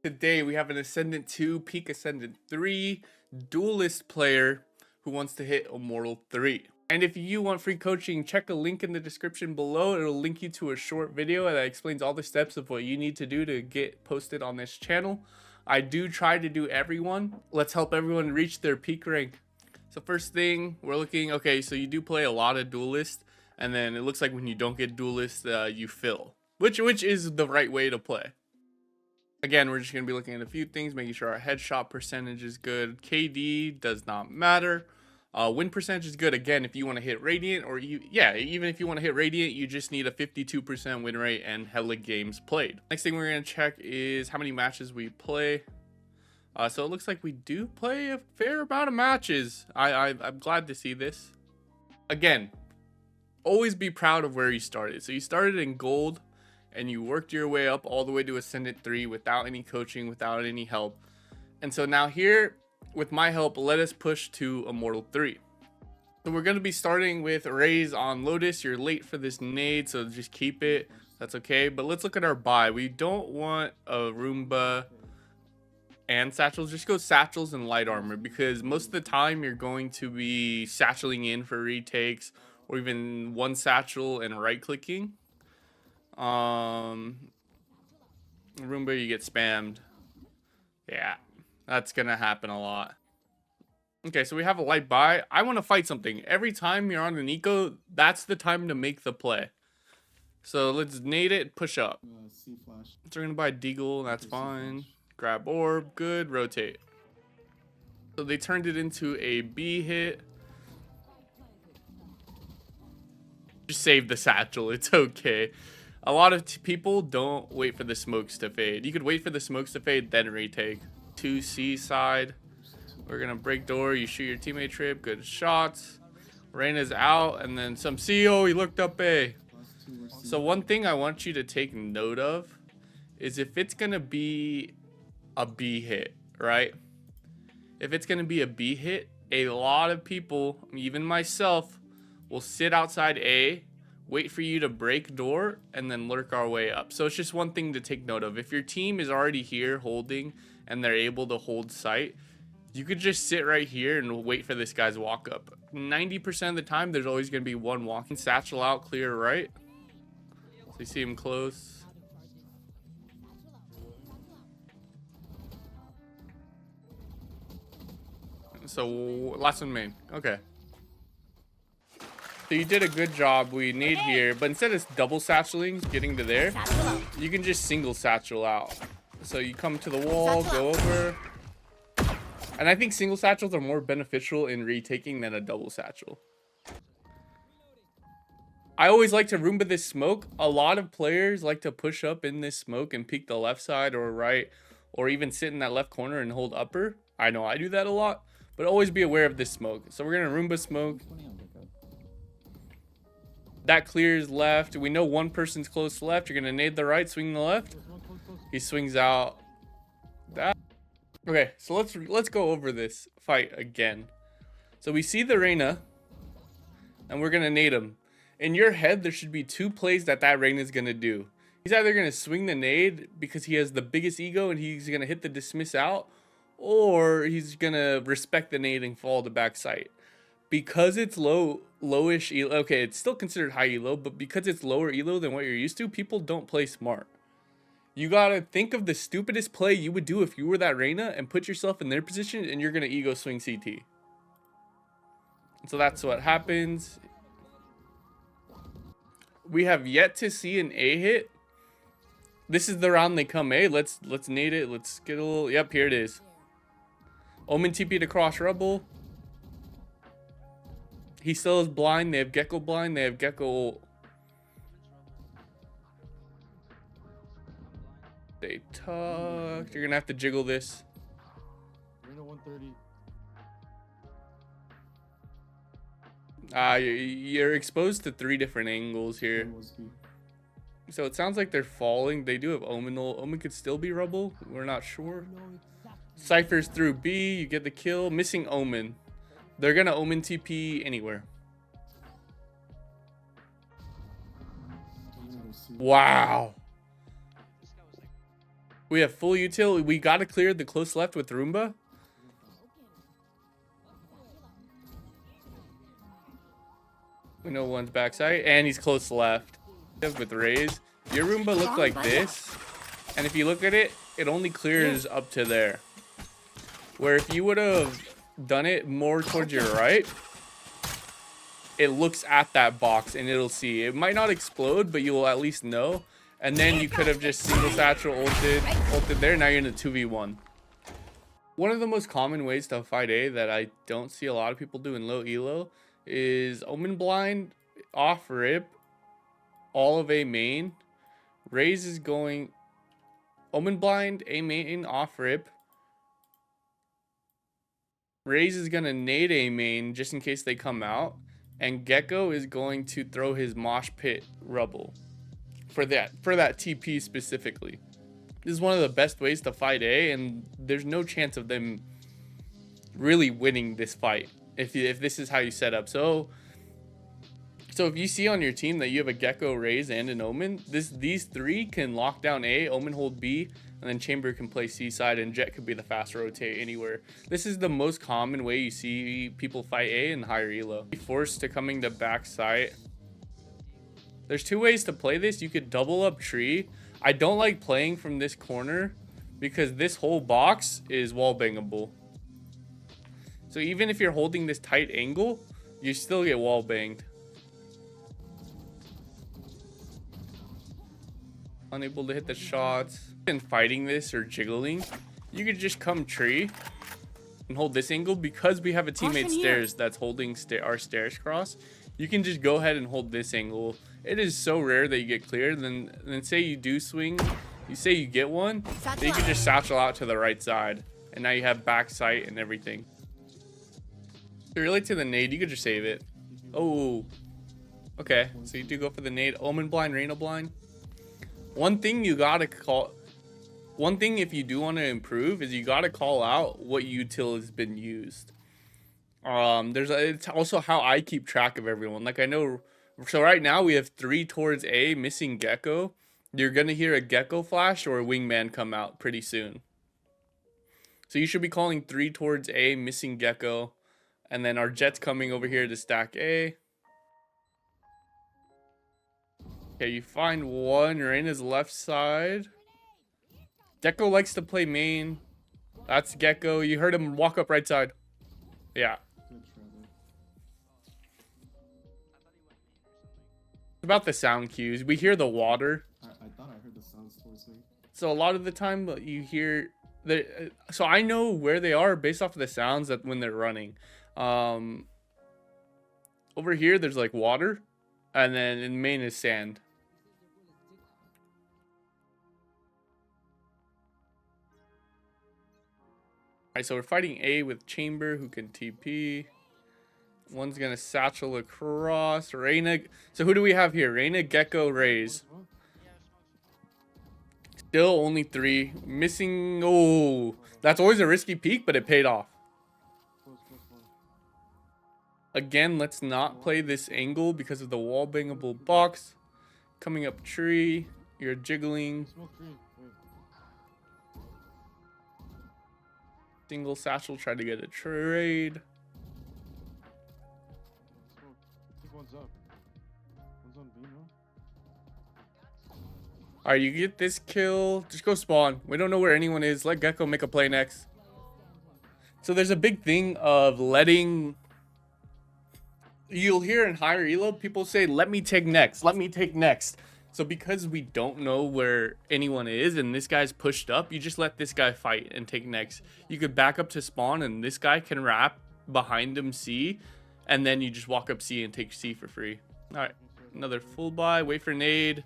Today we have an Ascendant 2, Peak Ascendant 3 duelist player who wants to hit Immortal 3. And if you want free coaching, check a link in the description below. It'll link you to a short video that explains all the steps of what you need to do to get posted on this channel. I do try to do everyone. Let's help everyone reach their peak rank. So first thing, we're looking, okay, so you do play a lot of duelist, and then it looks like when you don't get duelist, you fill. Which is the right way to play. Again, we're just going to be looking at a few things, making sure our headshot percentage is good. KD does not matter. Win percentage is good. Again, if you want to hit Radiant, or even if you want to hit Radiant, you just need a 52% win rate and hella games played. Next thing we're going to check is how many matches we play. So it looks like we do play a fair amount of matches. I'm glad to see this. Again, always be proud of where you started. So you started in gold, and you worked your way up all the way to Ascendant 3 without any coaching, without any help. And so now here, with my help, let us push to Immortal 3. So we're going to be starting with Raze on Lotus. You're late for this nade, so just keep it. That's okay. But let's look at our buy. We don't want a Roomba and satchels. Just go satchels and light armor, because most of the time you're going to be satcheling in for retakes, or even one satchel and right clicking. Roomba, you get spammed. Yeah, that's gonna happen a lot. Okay, so we have a light buy. I want to fight something. Every time you're on an eco, that's the time to make the play. So let's nade it, push up. So we're gonna buy Deagle, that's fine. Grab orb, good, rotate. So they turned it into a B hit. Just save the satchel, it's okay. A lot of people don't wait for the smokes to fade. You could wait for the smokes to fade, then retake. 2C side. We're going to break door. You shoot your teammate trip. Good shots. Reyna's out. And then some C. Oh, he looked up A. So one thing I want you to take note of is if it's going to be a B hit, right? If it's going to be a B hit, a lot of people, even myself, will sit outside A, wait for you to break door, and then lurk our way up. So it's just one thing to take note of. If your team is already here holding and they're able to hold site, you could just sit right here and wait for this guy's walk up. 90% of the time, there's always going to be one walking. Satchel out, clear right. So you see him close. So last one main. Okay. So you did a good job. We need here, but instead of double satcheling, getting to there, you can just single satchel out. So you come to the wall, go over. And I think single satchels are more beneficial in retaking than a double satchel. I always like to Roomba this smoke. A lot of players like to push up in this smoke and peek the left side or right, or even sit in that left corner and hold upper. I know I do that a lot, but always be aware of this smoke. So we're going to Roomba smoke. That clears left. We know one person's close to left. You're going to nade the right, swing the left. He swings out. That. Okay, so let's go over this fight again. So we see the Reyna, and we're going to nade him. In your head, there should be two plays that Reyna is going to do. He's either going to swing the nade because he has the biggest ego and he's going to hit the dismiss out, or he's going to respect the nade and fall to back sight. Because it's lowish elo, okay, it's still considered high elo, but because it's lower elo than what you're used to, people don't play smart. You gotta think of the stupidest play you would do if you were that Reyna and put yourself in their position, and you're gonna ego swing CT. So that's what happens. We have yet to see an A hit. This is the round they come A. Let's nade it. Let's get a little. Yep, here it is. Omen TP to cross Rebel. He still is blind. They have Gecko blind. They have Gecko. They tucked. You're going to have to jiggle this. You're exposed to 3 different angles here. So it sounds like they're falling. They do have Omen. Omen could still be Rebel. We're not sure. Cypher's through B. You get the kill. Missing Omen. They're going to Omen TP anywhere. Wow. We have full util. We gotta clear the close left with Roomba. We know one's backside, and he's close left. With Raze, your Roomba looked like this, and if you look at it, it only clears up to there. Where if you would have done it more towards your right, it looks at that box and it'll see. It might not explode, but you will at least know. And then you could have just single satchel ulted there. Now you're in a 2v1. One of the most common ways to fight A that I don't see a lot of people do in low elo is Omen Blind, off rip, all of A main. Raze is going Omen Blind, A main, off rip. Raze is gonna nade A main just in case they come out. And Gecko is going to throw his mosh pit rubble for that TP specifically. This is one of the best ways to fight A, and there's no chance of them really winning this fight if this is how you set up. So if you see on your team that you have a Gecko, Raze, and an Omen, these three can lock down A, Omen hold B, and then Chamber can play C side, and Jet could be the fast rotate anywhere. This is the most common way you see people fight A in higher elo. Be forced to coming to back side. There's two ways to play this. You could double up tree. I don't like playing from this corner because this whole box is wall bangable. So even if you're holding this tight angle, you still get wall banged. Unable to hit the shots. In fighting this or jiggling, you could just come tree and hold this angle. Because we have a teammate stairs that's holding our stairs cross, you can just go ahead and hold this angle. It is so rare that you get cleared. Then say you do swing, you say you get one, then you can just satchel out to the right side, and now you have back sight and everything. To relate to the nade, you could just save it. Oh, okay, so you do go for the nade. Omen Blind, Reyna Blind. One thing you gotta one thing if you do want to improve is you gotta call out what util has been used. It's also how I keep track of everyone. Like I know, so right now we have 3 towards A, missing Gecko. You're gonna hear a Gecko flash or a Wingman come out pretty soon. So you should be calling 3 towards A, missing Gecko, and then our Jet's coming over here to stack A. Okay, you find one. Reyna's left side. Gecko likes to play main. That's Gecko. You heard him walk up right side. Yeah. It's about the sound cues. We hear the water. I thought I heard the sounds towards me. So a lot of the time you hear the. So I know where they are based off of the sounds that when they're running. Over here there's like water, and then in main is sand. Alright, so we're fighting A with Chamber, who can TP. One's gonna satchel across. Reyna. So who do we have here? Reyna, Gecko, Raze. Still only 3. Missing. Oh, that's always a risky peek, but it paid off. Again, let's not play this angle because of the wall bangable box. Coming up tree. You're jiggling. Single satchel, try to get a trade. Alright, you get this kill. Just go spawn. We don't know where anyone is. Let Gecko make a play next. So there's a big thing of letting... You'll hear in higher elo, people say, let me take next. Let me take next. So because we don't know where anyone is and this guy's pushed up, you just let this guy fight and take next. You could back up to spawn and this guy can wrap behind him C, and then you just walk up C and take C for free. All right, another full buy. Wait for nade.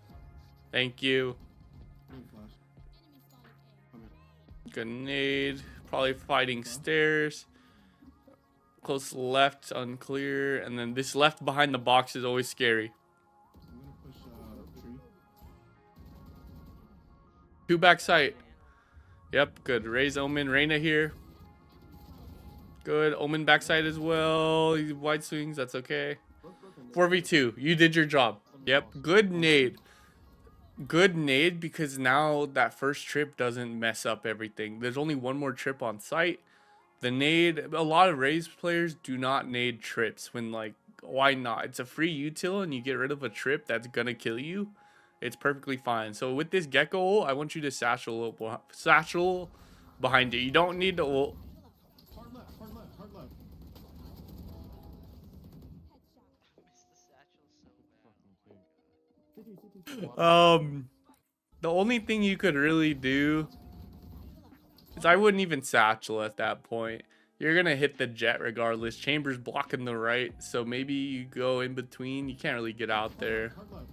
Thank you. Good nade. Probably fighting stairs. Close left, unclear. And then this left behind the box is always scary. 2 back sight. Yep, good. Raze, Omen, Reyna here. Good. Omen backside as well. Wide swings, that's okay. 4v2. You did your job. Yep, good nade. Good nade because now that first trip doesn't mess up everything. There's only one more trip on site. The nade, a lot of Raze players do not nade trips when, like, why not? It's a free util and you get rid of a trip that's gonna kill you. It's perfectly fine. So with this gecko ult, I want you to satchel behind it. You don't need to ult. Hard left, hard left, hard left. Missed the satchel so bad. The only thing you could really do is I wouldn't even satchel at that point. You're gonna hit the jet regardless. Chamber's blocking the right, so maybe you go in between. You can't really get out there. Hard left.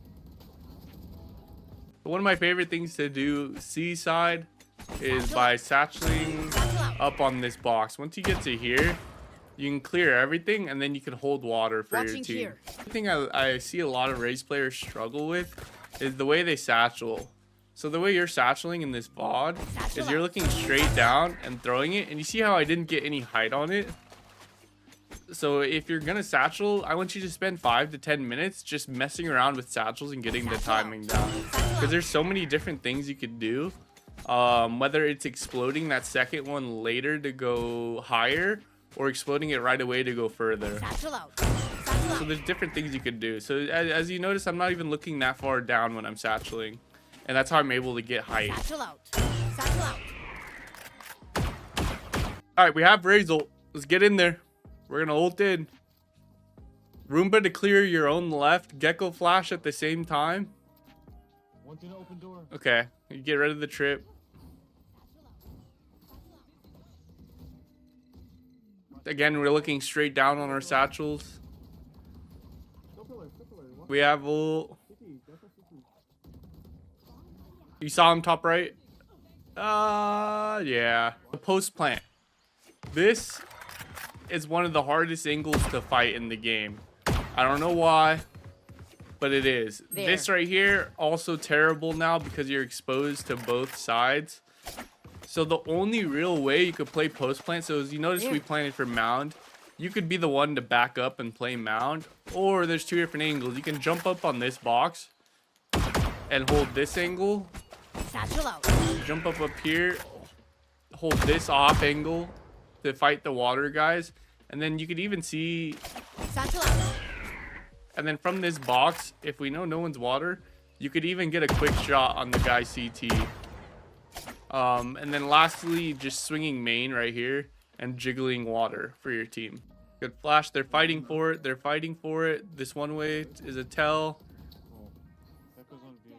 One of my favorite things to do seaside is by satcheling up on this box. Once you get to here, you can clear everything and then you can hold water for your team. The thing I see a lot of Raze players struggle with is the way they satchel. So the way you're satcheling in this VOD is you're looking straight down and throwing it, and you see how I didn't get any height on it? So if you're gonna satchel, I want you to spend 5 to 10 minutes just messing around with satchels and getting the timing down, because there's so many different things you could do. Whether it's exploding that second one later to go higher or exploding it right away to go further. So there's different things you could do. So as you notice, I'm not even looking that far down when I'm satcheling, and that's how I'm able to get height. All right, we have Raze ult. Let's get in there. We're gonna ult in. Roomba to clear your own left. Gecko flash at the same time. One through the open door. Okay, you get rid of the trip. Again, we're looking straight down on our satchels. Still pillar, still pillar. One We have ult. CT, Gecko CT. You saw him top right? Yeah. The post plant. This is one of the hardest angles to fight in the game. I don't know why, but it is. There. This right here, also terrible now because you're exposed to both sides. So the only real way you could play post plant, so as you notice we planted for mound, you could be the one to back up and play mound, or there's two different angles. You can jump up on this box and hold this angle, jump up here, hold this off angle to fight the water guys, and then you could even see, and then from this box, if we know no one's water, you could even get a quick shot on the guy CT. And then lastly, just swinging main right here and jiggling water for your team. Good flash. They're fighting for it. They're fighting for it. This one way is a tell. Oh. Gecko's on V.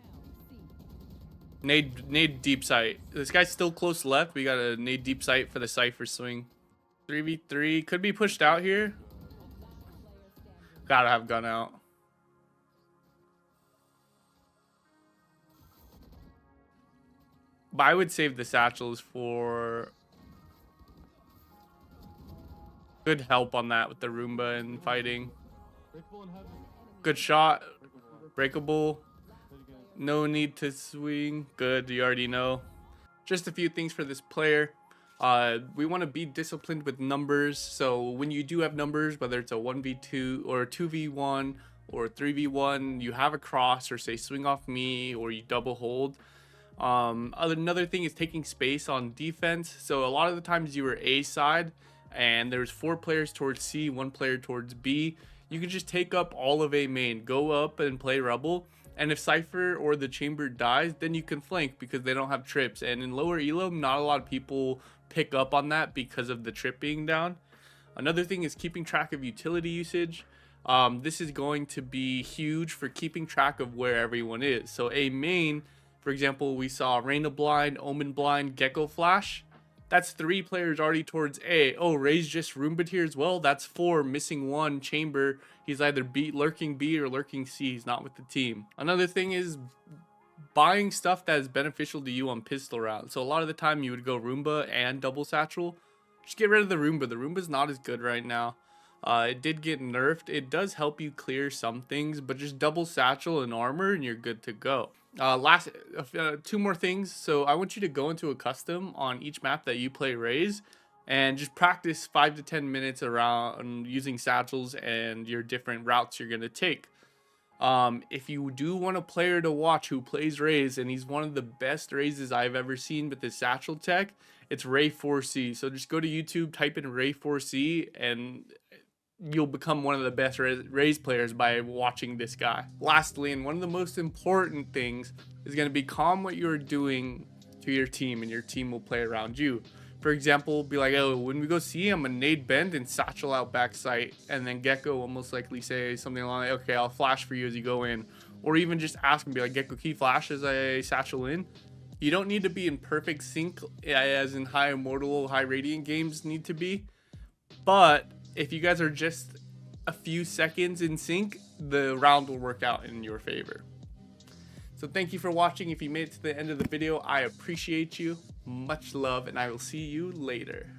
Nade deep sight. This guy's still close left. We got a nade deep sight for the Cypher swing. 3v3. Could be pushed out here. Gotta have gun out. But I would save the satchels for good help on that with the Roomba and fighting. Breakable in heaven. Good shot. Breakable. Breakable. Hit again. No need to swing. Good, you already know. Just a few things for this player. We want to be disciplined with numbers. So when you do have numbers, whether it's a 1v2 or a 2v1 or 3v1, you have a cross or say swing off me or you double hold. Another thing is taking space on defense. So a lot of the times you were A side and there's 4 players towards C, 1 player towards B. You can just take up all of A main, go up and play Rebel. And if Cypher or the Chamber dies, then you can flank because they don't have trips. And in lower elo, not a lot of people pick up on that because of the trip being down. Another thing is keeping track of utility usage. This is going to be huge for keeping track of where everyone is. So A main, for example, we saw Reina blind, Omen blind, Gecko flash. That's 3 players already towards A. Oh, Raze just Roomba'd here as well. That's 4, missing 1. Chamber, he's either lurking B or lurking C. He's not with the team. Another thing is buying stuff that is beneficial to you on pistol route. So a lot of the time you would go Roomba and double satchel. Just get rid of the Roomba. The Roomba's not as good right now. It did get nerfed. It does help you clear some things, but just double satchel and armor and you're good to go. Last 2 more things. So I want you to go into a custom on each map that you play Raze and just practice 5 to 10 minutes around using satchels and your different routes you're going to take. If you do want a player to watch who plays Raze, and he's one of the best Razes I've ever seen with his satchel tech, it's Ray 4C. So just go to YouTube, type in Ray 4C, and you'll become one of the best Raze players by watching this guy. Lastly, and one of the most important things is going to be calm what you're doing to your team, and your team will play around you. For example, be like, oh, when we go see him, a nade bend and satchel out backside, and then Gecko will most likely say something along like, okay, I'll flash for you as you go in. Or even just ask him, be like, Gecko, can you flash as I satchel in? You don't need to be in perfect sync as in high Immortal, high Radiant games need to be. But if you guys are just a few seconds in sync, the round will work out in your favor. So thank you for watching. If you made it to the end of the video, I appreciate you. Much love, and I will see you later.